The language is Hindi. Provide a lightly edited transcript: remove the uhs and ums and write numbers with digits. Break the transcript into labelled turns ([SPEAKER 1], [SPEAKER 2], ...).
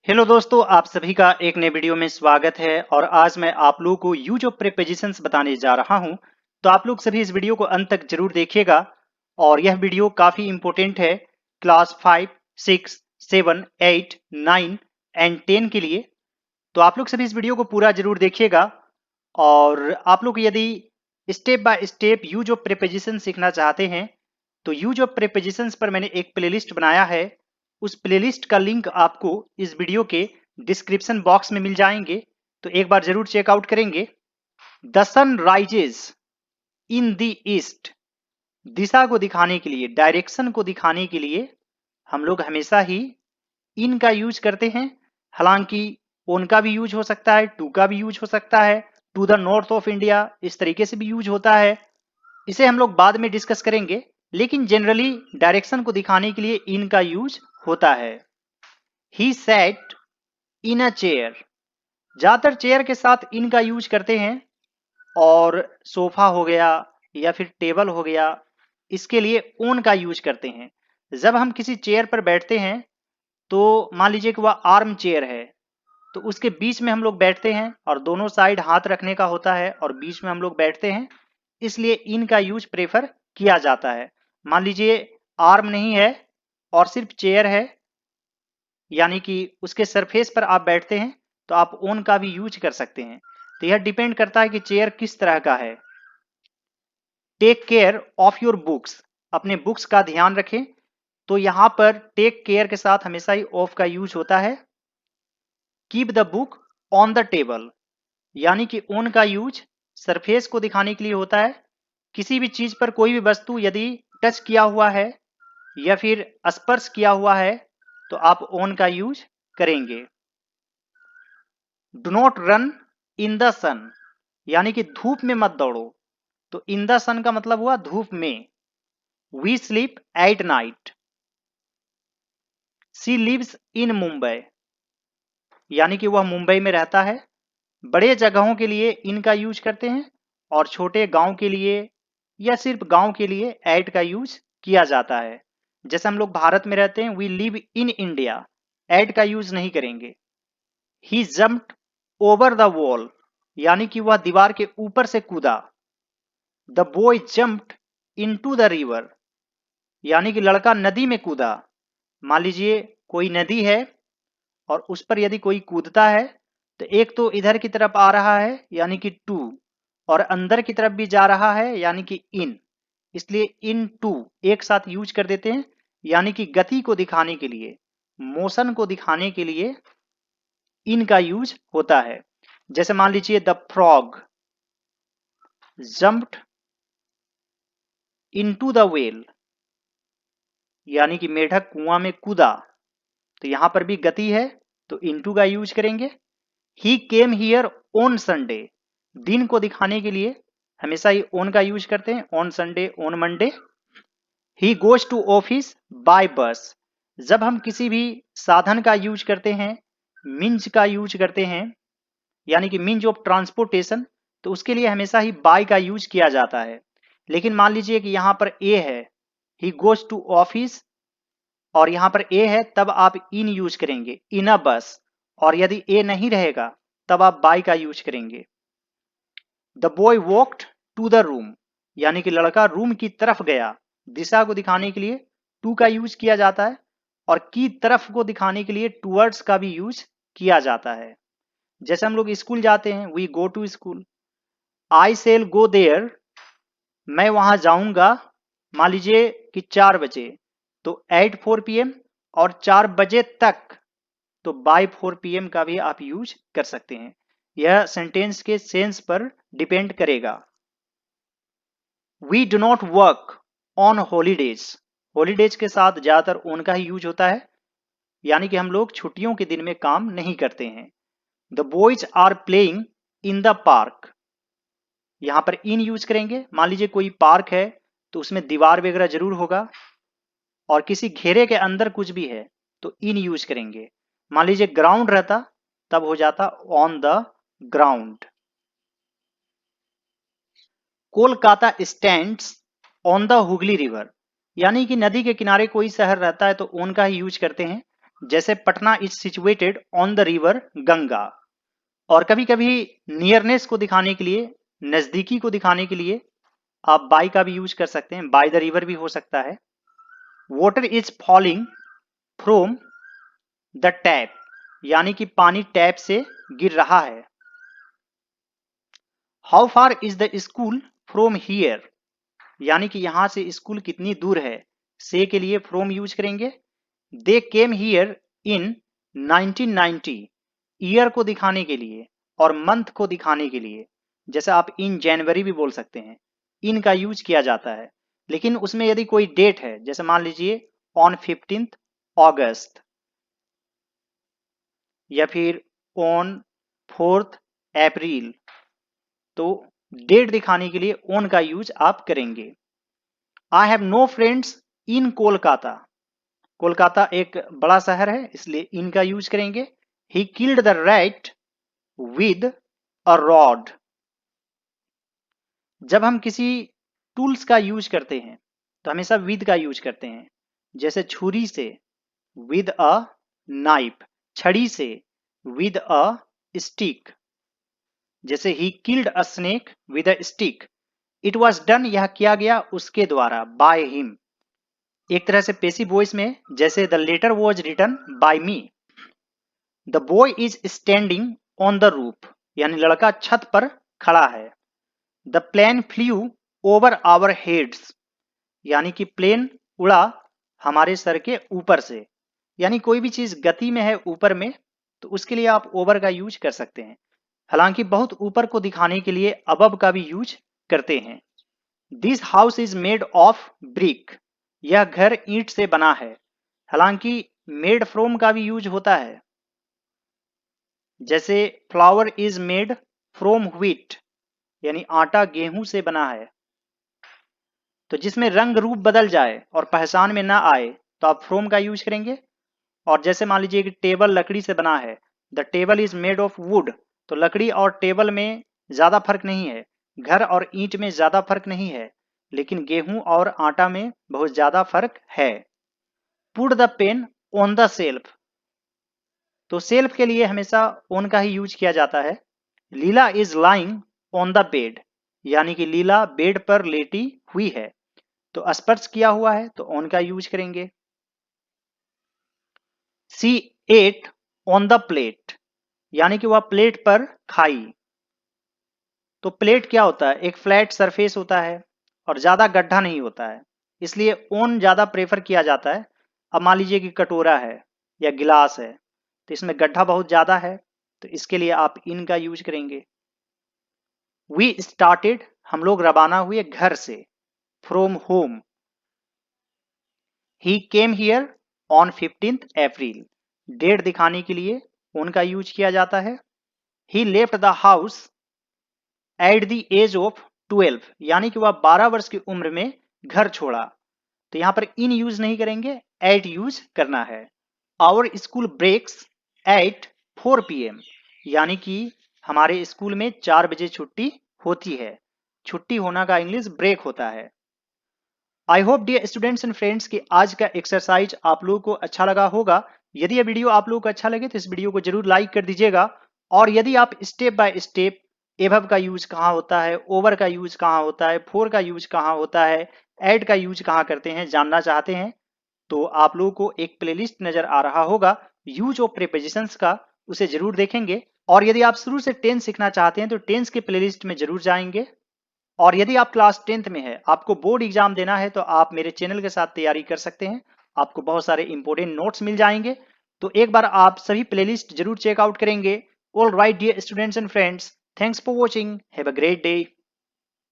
[SPEAKER 1] हेलो दोस्तों, आप सभी का एक नए वीडियो में स्वागत है। और आज मैं आप लोगों को यूज ऑफ प्रीपोजिशंस बताने जा रहा हूं। तो आप लोग सभी इस वीडियो को अंत तक जरूर देखिएगा। और यह वीडियो काफी इंपॉर्टेंट है क्लास 5, 6, 7, 8, 9 एंड 10 के लिए। तो आप लोग सभी इस वीडियो को पूरा जरूर देखिएगा। और आप लोग यदि step by step use of preposition सीखना चाहते हैं तो यूज ऑफ प्रीपोजिशंस पर मैंने एक प्लेलिस्ट बनाया है। उस प्लेलिस्ट का लिंक आपको इस वीडियो के डिस्क्रिप्शन बॉक्स में मिल जाएंगे, तो एक बार जरूर चेकआउट करेंगे। The sun rises in the east. दिशा को दिखाने के लिए, डायरेक्शन को दिखाने के लिए हम लोग हमेशा ही इन का यूज करते हैं। हालांकि ओन का भी यूज हो सकता है, टू का भी यूज हो सकता है, to the north of India इस तरीके से भी यूज होता है। इसे हम लोग बाद में डिस्कस करेंगे, लेकिन जनरली डायरेक्शन को दिखाने के लिए इन का यूज होता है। He sat in a chair. ज्यादातर चेयर के साथ इन का यूज करते हैं। और सोफा हो गया या फिर टेबल हो गया, इसके लिए ओन का यूज करते हैं। जब हम किसी चेयर पर बैठते हैं तो मान लीजिए कि वह आर्म चेयर है, तो उसके बीच में हम लोग बैठते हैं और दोनों साइड हाथ रखने का होता है और बीच में हम लोग बैठते हैं, इसलिए इन का यूज प्रेफर किया जाता है। मान लीजिए आर्म नहीं है और सिर्फ चेयर है, यानी कि उसके सरफेस पर आप बैठते हैं, तो आप ओन का भी यूज कर सकते हैं। तो यह डिपेंड करता है कि चेयर किस तरह का है। Take care of your books. अपने बुक्स का ध्यान रखें। तो यहां पर टेक केयर के साथ हमेशा ही ऑफ का यूज होता है। Keep the book on the table, यानी कि ऑन का यूज सरफेस को दिखाने के लिए होता है। किसी भी चीज पर कोई भी वस्तु यदि टच किया हुआ है या फिर स्पर्श किया हुआ है तो आप ऑन का यूज करेंगे। Do not run in the sun, यानी कि धूप में मत दौड़ो। तो इन द सन का मतलब हुआ धूप में। We sleep at night. She lives in Mumbai, यानी कि वह मुंबई में रहता है। बड़े जगहों के लिए इनका यूज करते हैं और छोटे गांव के लिए या सिर्फ गांव के लिए एट का यूज किया जाता है। जैसे हम लोग भारत में रहते हैं, we live in India, at का यूज नहीं करेंगे। He jumped over the wall, यानी कि वह दीवार के ऊपर से कूदा। The boy jumped into the river, यानी कि लड़का नदी में कूदा। मान लीजिए कोई नदी है और उस पर यदि कोई कूदता है तो एक तो इधर की तरफ आ रहा है यानी कि टू, और अंदर की तरफ भी जा रहा है यानी कि इन, इसलिए इन टू एक साथ यूज कर देते हैं। यानी कि गति को दिखाने के लिए, मोशन को दिखाने के लिए इन का यूज होता है। जैसे मान लीजिए the frog jumped into the well, यानी कि मेढक कुआं में कूदा। तो यहां पर भी गति है तो इनटू का यूज करेंगे। ही केम हियर ऑन संडे, दिन को दिखाने के लिए हमेशा ही ऑन का यूज करते हैं। On Sunday, on Monday. He goes to office by bus. जब हम किसी भी साधन का यूज करते हैं, मीन्स का यूज करते हैं, यानी कि मीन्स ऑफ ट्रांसपोर्टेशन, तो उसके लिए हमेशा ही बाय का यूज किया जाता है। लेकिन मान लीजिए कि यहां पर ए है, ही गोज टू ऑफिस, और यहां पर ए है, तब आप इन यूज करेंगे, इन अ बस। और यदि ए नहीं रहेगा तब आप बाय का यूज करेंगे। The boy walked to the room, यानी कि लड़का रूम की तरफ गया। दिशा को दिखाने के लिए टू का यूज किया जाता है और की तरफ को दिखाने के लिए टूवर्ड्स का भी यूज किया जाता है। जैसे हम लोग स्कूल जाते हैं, we go to school. I shall go there, मैं वहां जाऊंगा। मान लीजिए कि 4 बजे, तो एट 4 PM, और 4 बजे तक, तो बाय 4 PM का भी आप यूज कर सकते हैं। यह सेंटेंस के सेंस पर डिपेंड करेगा। We do not work on holidays. Holidays के साथ ज्यादातर ऑन का ही यूज होता है, यानी कि हम लोग छुट्टियों के दिन में काम नहीं करते हैं। The boys are playing in the park, यहां पर इन यूज करेंगे। मान लीजिए कोई पार्क है तो उसमें दीवार वगैरह जरूर होगा, और किसी घेरे के अंदर कुछ भी है तो इन यूज करेंगे। मान लीजिए ग्राउंड रहता तब हो जाता on the ground. Kolkata stands on the Hooghly river, यानी कि नदी के किनारे कोई शहर रहता है तो ऑन का ही यूज करते हैं। जैसे Patna is situated on the river Ganga. और कभी कभी नियरनेस को दिखाने के लिए, नजदीकी को दिखाने के लिए आप बाय का भी यूज कर सकते हैं, बाय द रिवर भी हो सकता है। Water is falling from the tap, यानी कि पानी टैप से गिर रहा है। How far is the school from here, यानी कि यहां से स्कूल कितनी दूर है। से के लिए फ्रॉम यूज करेंगे। दे केम हियर इन 1990, ईयर को दिखाने के लिए और मंथ को दिखाने के लिए, जैसे आप इन जनवरी भी बोल सकते हैं, इन का यूज किया जाता है। लेकिन उसमें यदि कोई डेट है, जैसे मान लीजिए ऑन 15 अगस्त या फिर ऑन 4 अप्रैल, तो डेट दिखाने के लिए ऑन का यूज आप करेंगे। I have no friends in Kolkata, Kolkata एक बड़ा शहर है इसलिए इन का यूज करेंगे। He killed the rat with a rod, जब हम किसी टूल्स का यूज करते हैं तो हमेशा विद का यूज करते हैं, जैसे छुरी से विद अ नाइफ, छड़ी से विद अ स्टिक, जैसे he killed a snake with a stick. It was done, यह किया गया उसके द्वारा, बाय हिम, एक तरह से पेसिव वॉइस में, जैसे the letter was written by me. The boy is standing on the roof, यानी लड़का छत पर खड़ा है। The plane flew over our heads, यानी कि प्लेन उड़ा हमारे सर के ऊपर से, यानी कोई भी चीज गति में है ऊपर में तो उसके लिए आप ओवर का यूज कर सकते हैं। हालांकि बहुत ऊपर को दिखाने के लिए अबव का भी यूज करते हैं। This house is made of brick, यह घर ईंट से बना है। हालांकि मेड फ्रॉम का भी यूज होता है, जैसे flower is made from wheat, यानी आटा गेहूं से बना है। तो जिसमें रंग रूप बदल जाए और पहचान में ना आए तो आप फ्रॉम का यूज करेंगे। और जैसे मान लीजिए कि टेबल लकड़ी से बना है, the table is made of would, तो लकड़ी और टेबल में ज्यादा फर्क नहीं है, घर और ईंट में ज्यादा फर्क नहीं है, लेकिन गेहूं और आटा में बहुत ज्यादा फर्क है। Put the pain on the self, तो सेल्फ के लिए हमेशा ऑन का ही यूज किया जाता है। Leela is lying on the bed, यानी कि लीला बेड पर लेटी हुई है, तो स्पर्श किया हुआ है तो ऑन का यूज करेंगे। सी एट ऑन द प्लेट, यानी कि वह प्लेट पर खाई। तो प्लेट क्या होता है, एक फ्लैट सरफेस होता है और ज्यादा गड्ढा नहीं होता है, इसलिए ऑन ज्यादा प्रेफर किया जाता है। अब मान लीजिए कि कटोरा है या गिलास है तो इसमें गड्ढा बहुत ज्यादा है, तो इसके लिए आप इन का यूज करेंगे। वी स्टार्टेड, हम लोग रवाना हुए घर से, from home. He came here on 15 April, date दिखाने के लिए ऑन का यूज किया जाता है। He left the house at the age of 12, यानी कि वह 12 वर्ष की उम्र में घर छोड़ा, तो यहां पर इन यूज नहीं करेंगे, एट यूज करना है। Our school breaks at 4 PM, यानी कि हमारे स्कूल में 4 बजे छुट्टी होती है। छुट्टी होना का इंग्लिश ब्रेक होता है। I hope dear students and friends कि आज का एक्सरसाइज आप लोगों को अच्छा लगा होगा। यदि यह वीडियो आप लोगों को अच्छा लगे तो इस वीडियो को जरूर लाइक कर दीजिएगा। और यदि आप स्टेप बाय स्टेप एभव का यूज कहाँ होता है, ओवर का यूज कहाँ होता है, फोर का यूज कहाँ होता है, एड का यूज कहाँ करते हैं जानना चाहते हैं, तो आप लोगों को एक प्लेलिस्ट नजर आ रहा होगा यूज ऑफ प्रीपोजिशंस का, उसे जरूर देखेंगे। और यदि आप शुरू से टेंस सीखना चाहते हैं तो टेंस के प्लेलिस्ट में जरूर जाएंगे। और यदि आप क्लास 10th में है, आपको बोर्ड एग्जाम देना है, तो आप मेरे चैनल के साथ तैयारी कर सकते हैं। आपको बहुत सारे इंपॉर्टेंट नोट्स मिल जाएंगे। तो एक बार आप सभी प्लेलिस्ट जरूर चेकआउट करेंगे। All right dear students and friends, thanks for watching, have a great day.